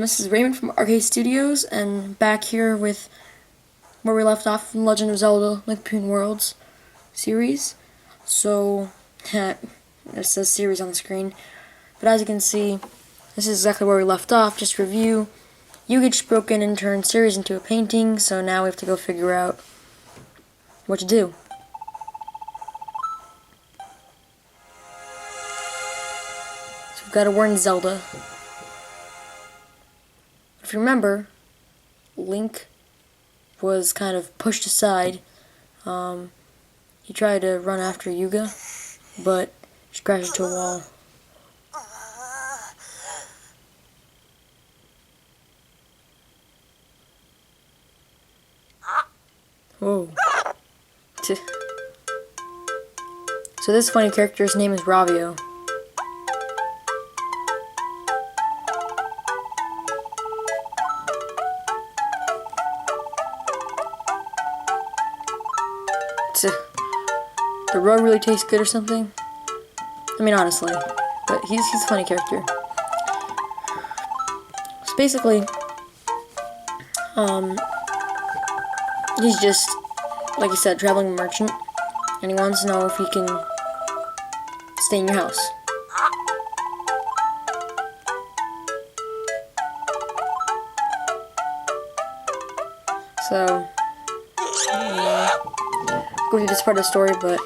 This is Raymond from Arcade Studios, and back here with where we left off from Legend of Zelda: Link Between Worlds series. So, it says series on the screen, but as you can see, this is exactly where we left off. Just review. Yuga just broke in and turned series into a painting, so now we have to go figure out what to do. So we've got to warn Zelda. If you remember, Link was kind of pushed aside. He tried to run after Yuga, but she crashed into a wall. Whoa. So this funny character's name is Ravio. The road really tastes good or something? I mean, honestly. But he's a funny character. So basically, he's just, like I said, traveling merchant. And he wants to know if he can stay in your house. So, go through this part of the story, but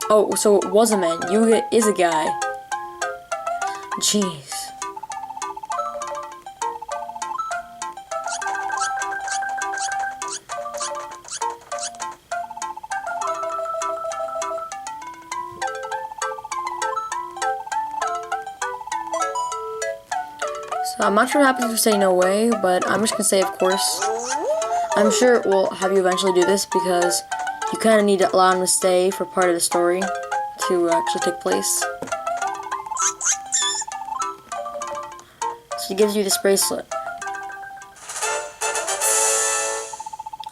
oh, so it was a man. Yuga is a guy. Jeez. So I'm not sure what happens if you say no way, but I'm just gonna say of course. I'm sure it will have you eventually do this because you kind of need to allow him to stay for part of the story to actually take place. So he gives you this bracelet.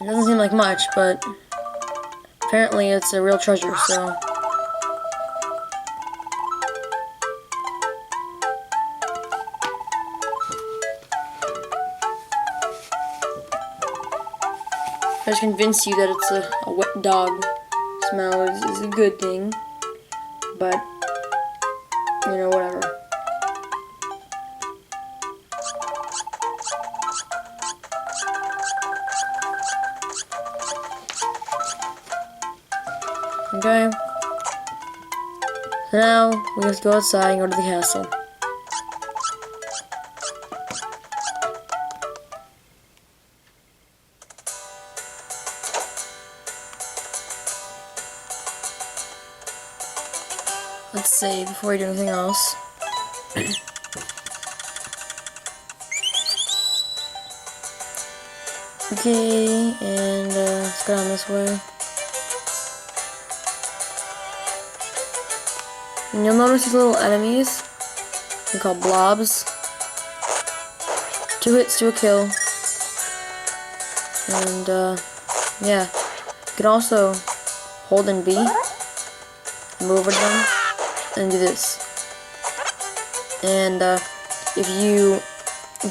It doesn't seem like much, but apparently it's a real treasure, so. I just convince you that it's a wet dog smell is a good thing, but, you know, whatever. Okay. So now, we have to go outside and go to the castle. Let's save before we do anything else. Okay, and let's go down this way. And you'll notice these little enemies. They're called blobs. 2 hits to a kill. And yeah, you can also hold and B, move over them, and do this. And if you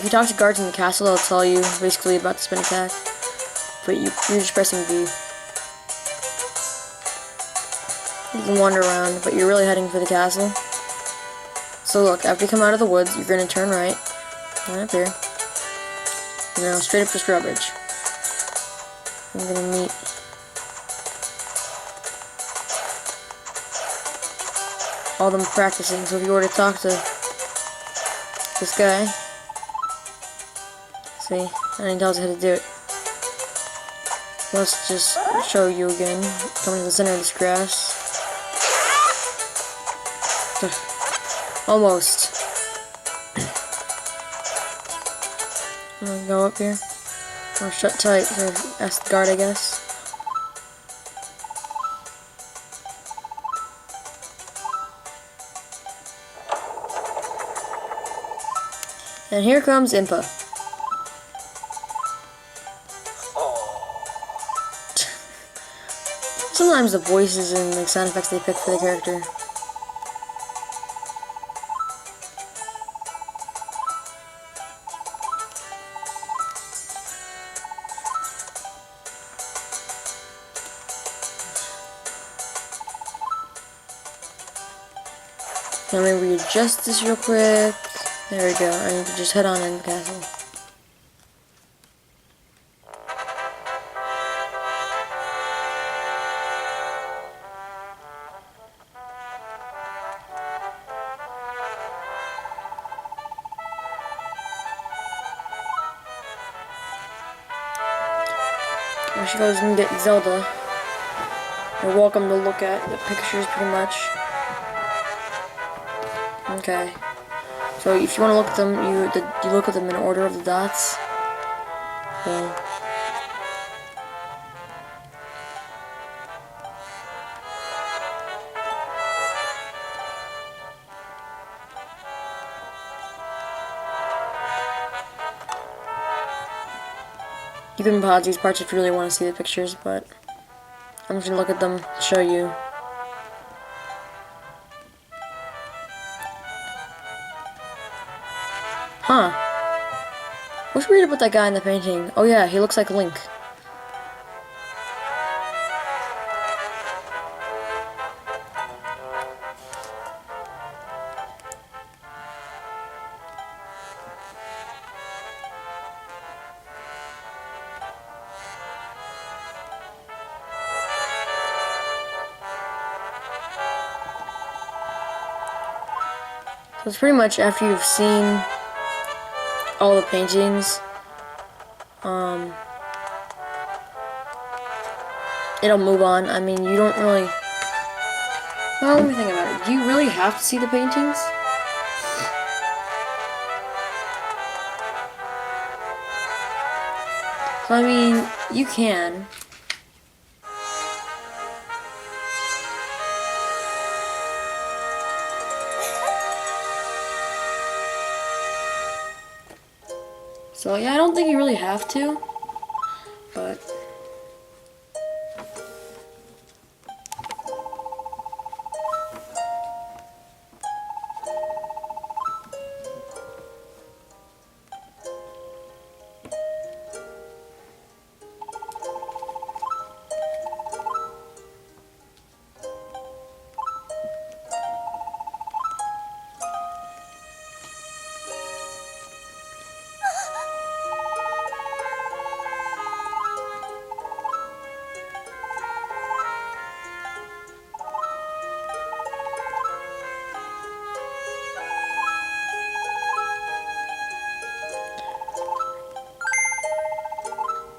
talk to guards in the castle, they'll tell you basically about the spin attack. But you're just pressing B. You can wander around, but you're really heading for the castle. So look, after you come out of the woods, you're gonna turn right up here. You know, straight up this drawbridge. You're gonna meet all them practicing. So if you were to talk to this guy, see, and he tells you how to do it. Let's just show you again. Coming to the center of this grass. Almost. I'm gonna go up here. Or shut tight, or ask the guard, I guess. And here comes Impa. Sometimes the voices and the sound effects they pick for the character. Let me readjust this real quick. There we go. I need to just head on in the castle. There she goes and get Zelda. You're welcome to look at the pictures pretty much. Okay. So if you want to look at them, you look at them in order of the dots. So you can pause these parts if you really want to see the pictures, but I'm just gonna look at them, show you. Huh. What's weird about that guy in the painting? Oh yeah, he looks like Link. So it's pretty much after you've seen all the paintings, it'll move on. I mean, you don't really... Well, let me think about it. Do you really have to see the paintings? So, I mean, you can. So, yeah, I don't think you really have to, but...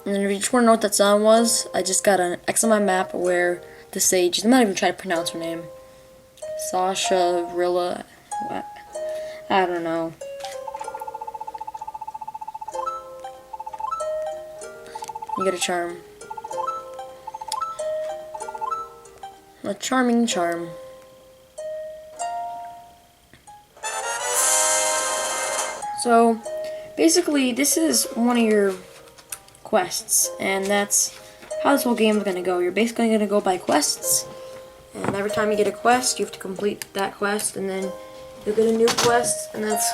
And if you just want to know what that sound was, I just got an X on my map where the sage, I'm not even trying to pronounce her name, Sasha, Rilla, I don't know. You get a charm. A charming charm. So, basically, this is one of your quests, and that's how this whole game is going to go. You're basically going to go by quests, and every time you get a quest, you have to complete that quest, and then you'll get a new quest, and that's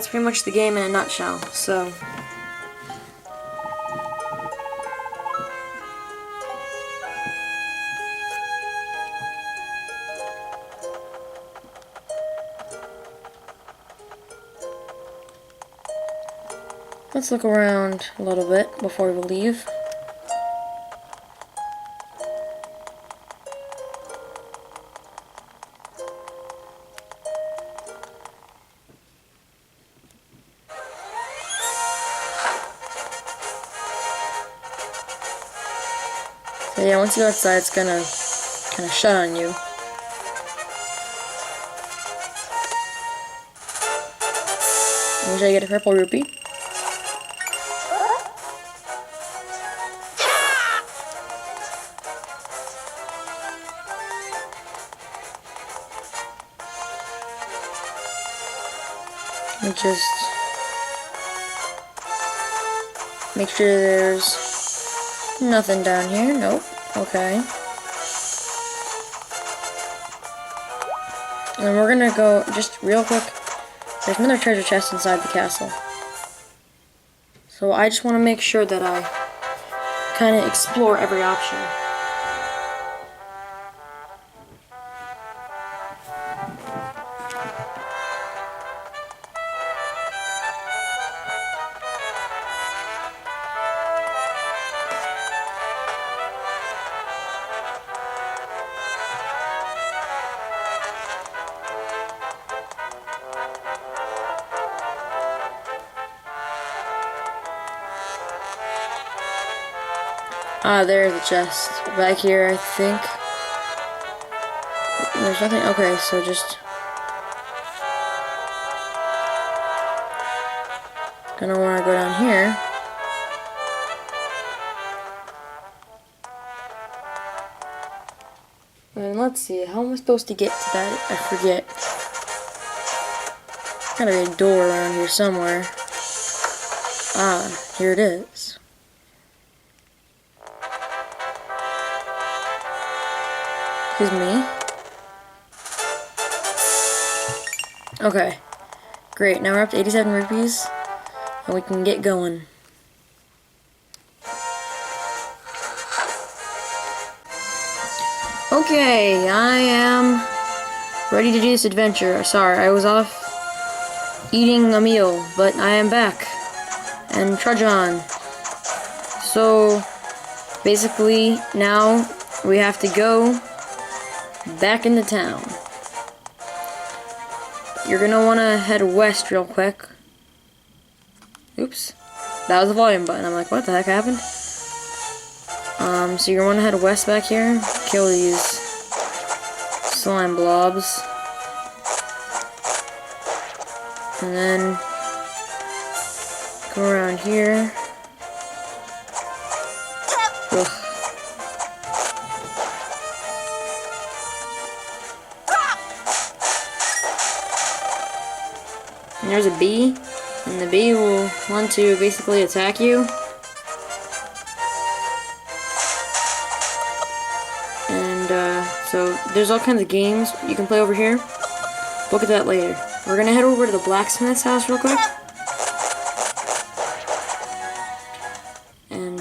pretty much the game in a nutshell. So let's look around a little bit before we leave. So yeah, once you go outside, it's gonna kind of shut on you. Wish I get a purple rupee. Let me just make sure there's nothing down here. Nope. Okay. And we're gonna go just real quick. There's another treasure chest inside the castle. So I just want to make sure that I kind of explore every option. Ah, there's the chest. Back here, I think. There's nothing. Okay, so just gonna want to go down here. And let's see, how am I supposed to get to that? I forget. Gotta be a door around here somewhere. Ah, here it is. Excuse me. Okay. Great, now we're up to 87 rupees. And we can get going. Okay, I am ready to do this adventure. Sorry, I was off eating a meal, but I am back. And trudge on. So, basically, now we have to go back into town. You're gonna wanna head west real quick. Oops. That was the volume button. I'm like, what the heck happened? So you're gonna head west back here. Kill these slime blobs. And then go around here. Ugh. And there's a bee, and the bee will want to basically attack you. And so there's all kinds of games you can play over here. Look at that later. We're gonna head over to the blacksmith's house real quick. And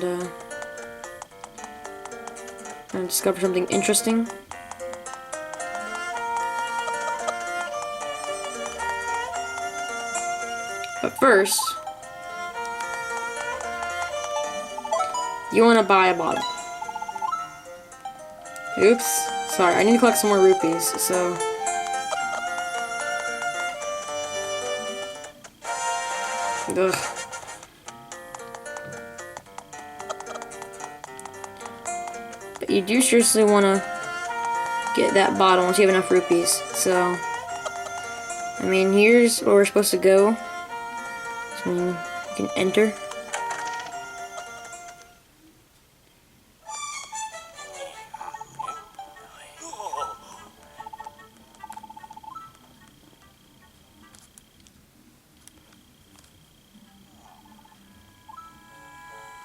discover something interesting. But first, you want to buy a bottle. Oops. Sorry, I need to collect some more rupees, so... Ugh. But you do seriously want to get that bottle once you have enough rupees, so... I mean, here's where we're supposed to go. So you can enter.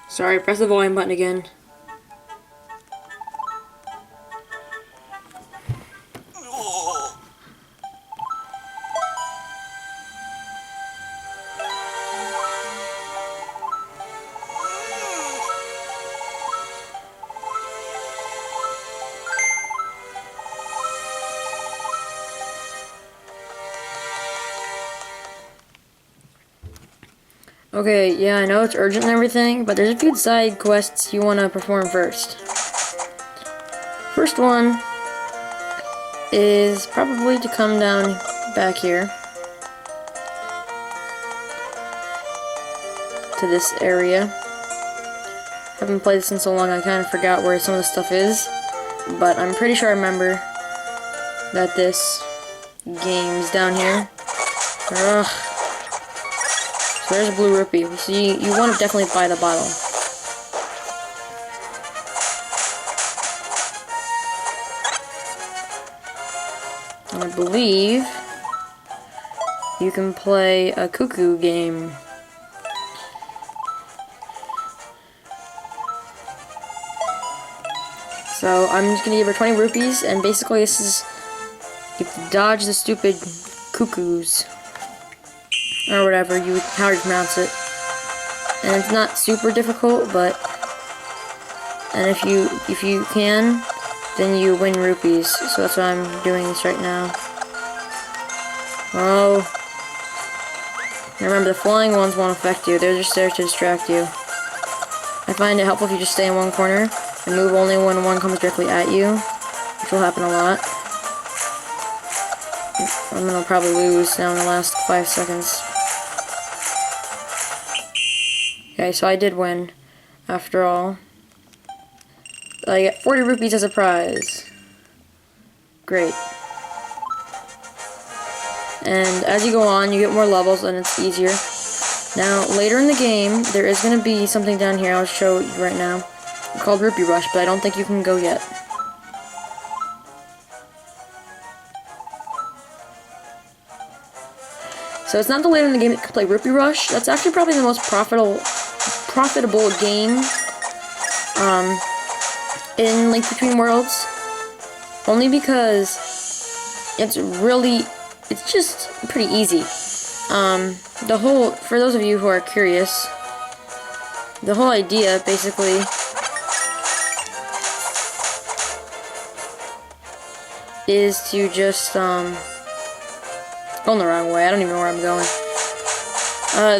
Sorry, press the volume button again. Okay, yeah, I know it's urgent and everything, but there's a few side quests you want to perform first. First one is probably to come down back here to this area. Haven't played this in so long I kind of forgot where some of the stuff is, but I'm pretty sure I remember that this game's down here. Ugh. So there's a blue rupee. So you want to definitely buy the bottle. And I believe you can play a cuckoo game. So I'm just gonna give her 20 rupees, and basically this is you have to dodge the stupid cuckoos. Or whatever, how you pronounce it. And it's not super difficult, but and if you can, then you win rupees. So that's why I'm doing this right now. Oh. And remember, the flying ones won't affect you. They're just there to distract you. I find it helpful if you just stay in one corner and move only when one comes directly at you, which will happen a lot. I'm gonna probably lose now in the last 5 seconds. Okay, so I did win, after all. I get 40 rupees as a prize. Great. And as you go on, you get more levels and it's easier. Now, later in the game, there is going to be something down here I'll show you right now called Rupee Rush, but I don't think you can go yet. So it's not the later in the game that you can play Rupee Rush. That's actually probably the most profitable game in Link Between Worlds. Only because it's just pretty easy. For those of you who are curious, the whole idea basically is to just going the wrong way. I don't even know where I'm going.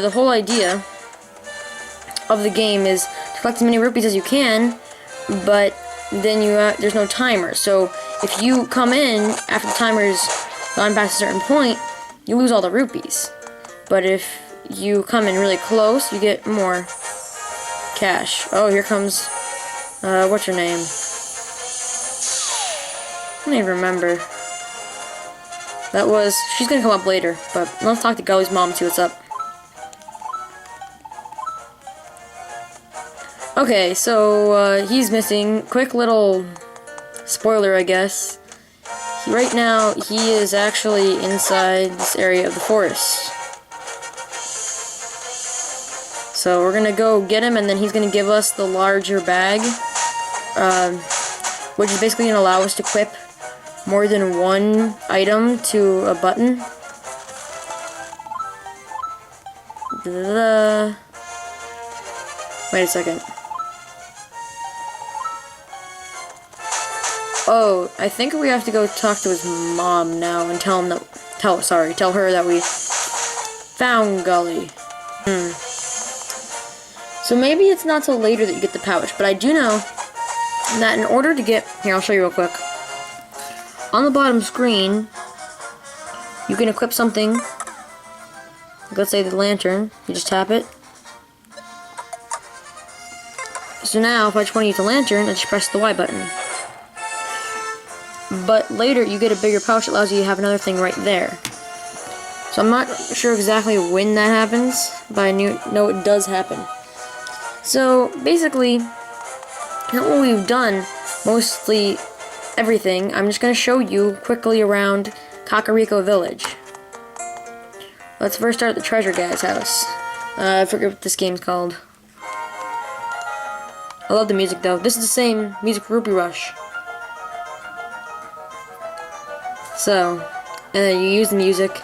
The whole idea of the game is to collect as many rupees as you can, but then there's no timer. So if you come in after the timer's gone past a certain point, you lose all the rupees. But if you come in really close, you get more cash. Oh, here comes, what's her name? I don't even remember. She's gonna come up later, but let's talk to Gully's mom and see what's up. Okay, so, he's missing. Quick little spoiler, I guess. Right now, he is actually inside this area of the forest. So we're gonna go get him, and then he's gonna give us the larger bag, which is basically gonna allow us to equip more than one item to a button. Wait a second. Oh, I think we have to go talk to his mom now and tell her that we found Gully. So maybe it's not till later that you get the pouch, but I do know that in order to get... Here, I'll show you real quick. On the bottom screen, you can equip something. Let's say the lantern. You just tap it. So now, if I just want to use the lantern, I just press the Y button. But later, you get a bigger pouch that allows you to have another thing right there. So I'm not sure exactly when that happens, but I know it does happen. So basically, what we've done, mostly everything, I'm just going to show you quickly around Kakariko Village. Let's first start at the treasure guy's house. I forget what this game's called. I love the music though. This is the same music for Rupee Rush. So, and then you use the music.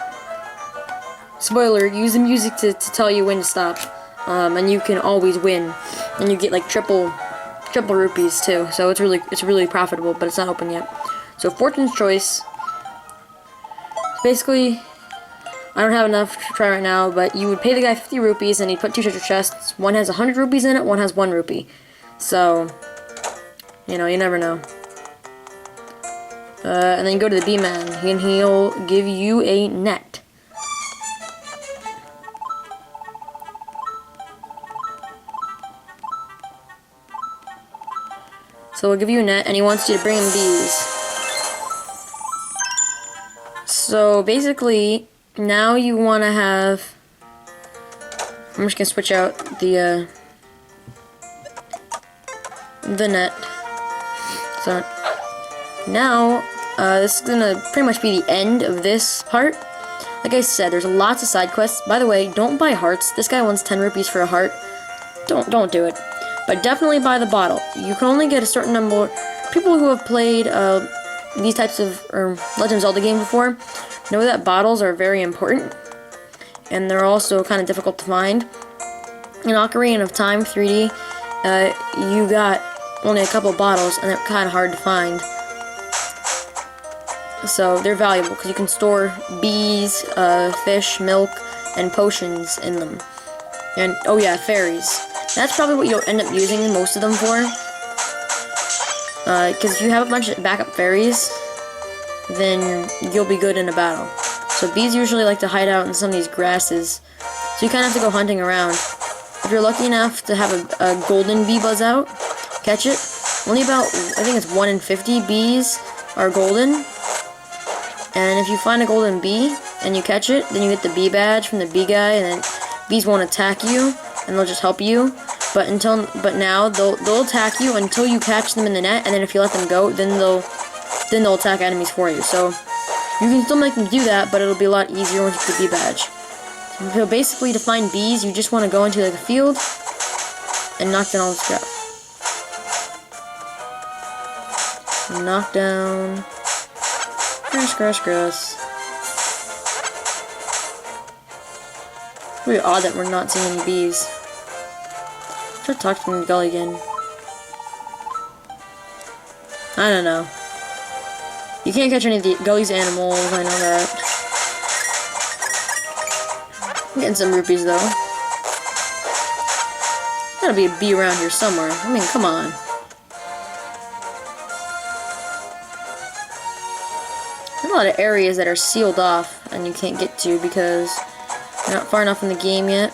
Spoiler, use the music to tell you when to stop. And you can always win. And you get like triple rupees too. So it's really profitable, but it's not open yet. So Fortune's Choice. Basically, I don't have enough to try right now, but you would pay the guy 50 rupees and he'd put 2 treasure chests. One has 100 rupees in it, one has 1 rupee. So, you know, you never know. And then you go to the B-Man, and he'll give you a net. So we'll give you a net, and he wants you to bring him bees. So basically, now you want to have... I'm just going to switch out the net. So now, this is going to pretty much be the end of this part. Like I said, there's lots of side quests. By the way, don't buy hearts. This guy wants 10 rupees for a heart. Don't do it. But definitely buy the bottle. You can only get a certain number. People who have played these types of Legend of Zelda games before know that bottles are very important, and they're also kind of difficult to find. In Ocarina of Time 3D, you got only a couple bottles, and they're kind of hard to find. So they're valuable because you can store bees, fish, milk, and potions in them. And oh yeah, fairies. That's probably what you'll end up using most of them for. Because if you have a bunch of backup fairies, then you'll be good in a battle. So bees usually like to hide out in some of these grasses, so you kind of have to go hunting around. If you're lucky enough to have a golden bee buzz out, catch it, only about, I think it's 1 in 50 bees are golden. And if you find a golden bee and you catch it, then you get the bee badge from the bee guy, and then bees won't attack you, and they'll just help you. But now they'll attack you until you catch them in the net, and then if you let them go, then they'll attack enemies for you. So you can still make them do that, but it'll be a lot easier once you get the bee badge. So basically, to find bees, you just want to go into like a field and knock down all the scrap. Knock down. Grass. It's really odd that we're not seeing any bees. Try to talk to them in the gully again. I don't know. You can't catch any of the gully's animals, I know that. I'm getting some rupees though. Gotta be a bee around here somewhere. I mean, come on. There's a lot of areas that are sealed off and you can't get to because you're not far enough in the game yet.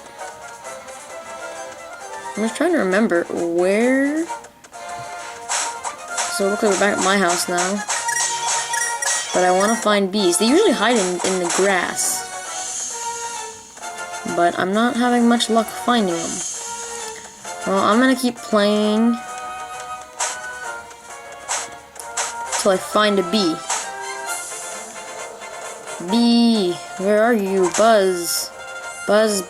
I'm just trying to remember where. So it looks like we're back at my house now. But I want to find bees. They usually hide in the grass. But I'm not having much luck finding them. Well, I'm gonna keep playing till I find a bee. Bee, where are you? Buzz. Buzz.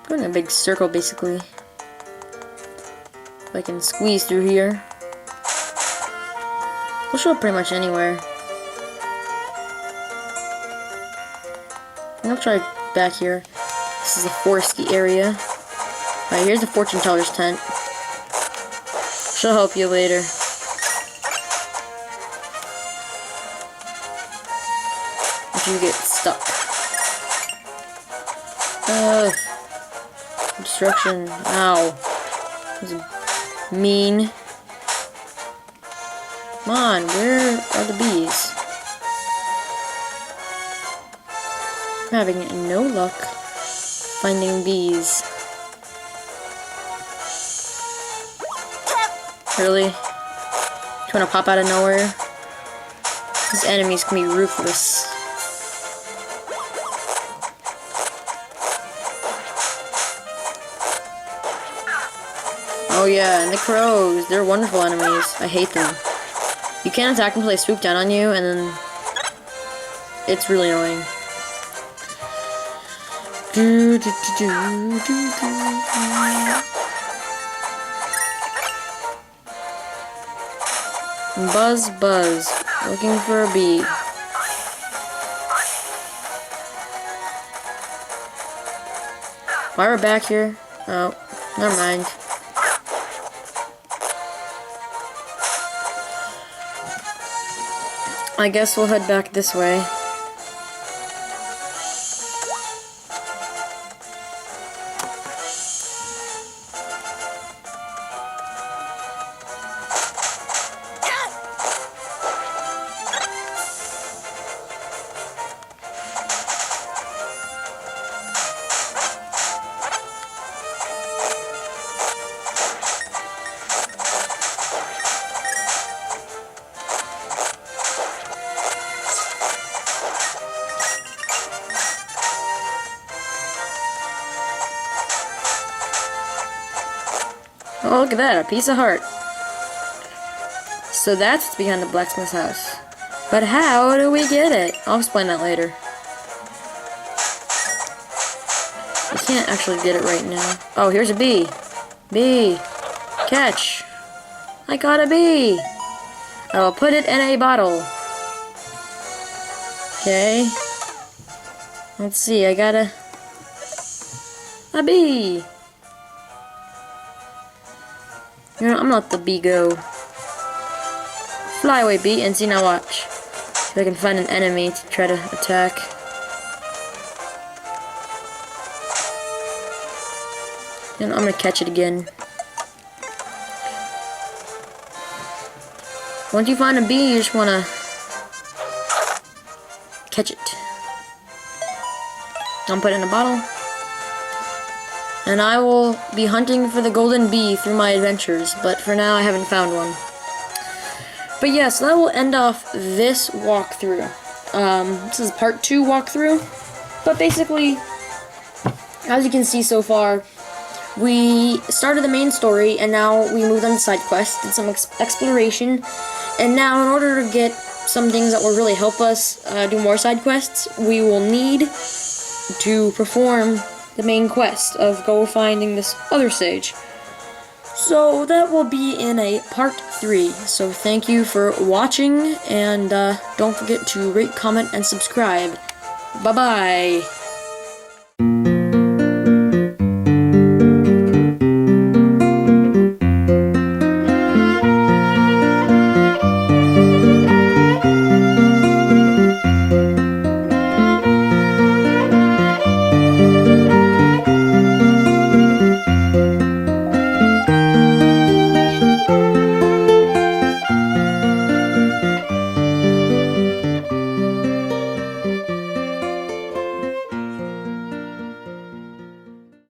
Go in a big circle, basically. If I can squeeze through here. We'll show up pretty much anywhere. I'll try back here. This is a foresty area. Alright, here's the fortune teller's tent. She'll help you later. If you get stuck. Destruction. Ow. That was mean. Come on, where are the bees? I'm having no luck finding bees. Really? You wanna pop out of nowhere? These enemies can be ruthless. Oh yeah, and the crows. They're wonderful enemies. I hate them. You can't attack them until they swoop down on you, and then it's really annoying. Buzz, looking for a bee. Why we're back here? Oh, never mind. I guess we'll head back this way. Oh, look at that, a piece of heart. So that's what's behind the blacksmith's house. But how do we get it? I'll explain that later. I can't actually get it right now. Oh, here's a bee. Bee. Catch. I got a bee. I will put it in a bottle. Okay. Let's see, I got a bee. You know, I'm gonna let the bee go. Fly away, bee, and see, now watch. See if I can find an enemy to try to attack. And I'm gonna catch it again. Once you find a bee, you just wanna catch it. I'm putting in a bottle. And I will be hunting for the golden bee through my adventures, but for now I haven't found one. But yeah, so that will end off this walkthrough. This is part 2 walkthrough. But basically, as you can see so far, we started the main story, and now we moved on to side quests, did some exploration, and now in order to get some things that will really help us do more side quests, we will need to perform the main quest of go finding this other sage. So that will be in a part 3. So thank you for watching, and don't forget to rate, comment, and subscribe. Bye-bye!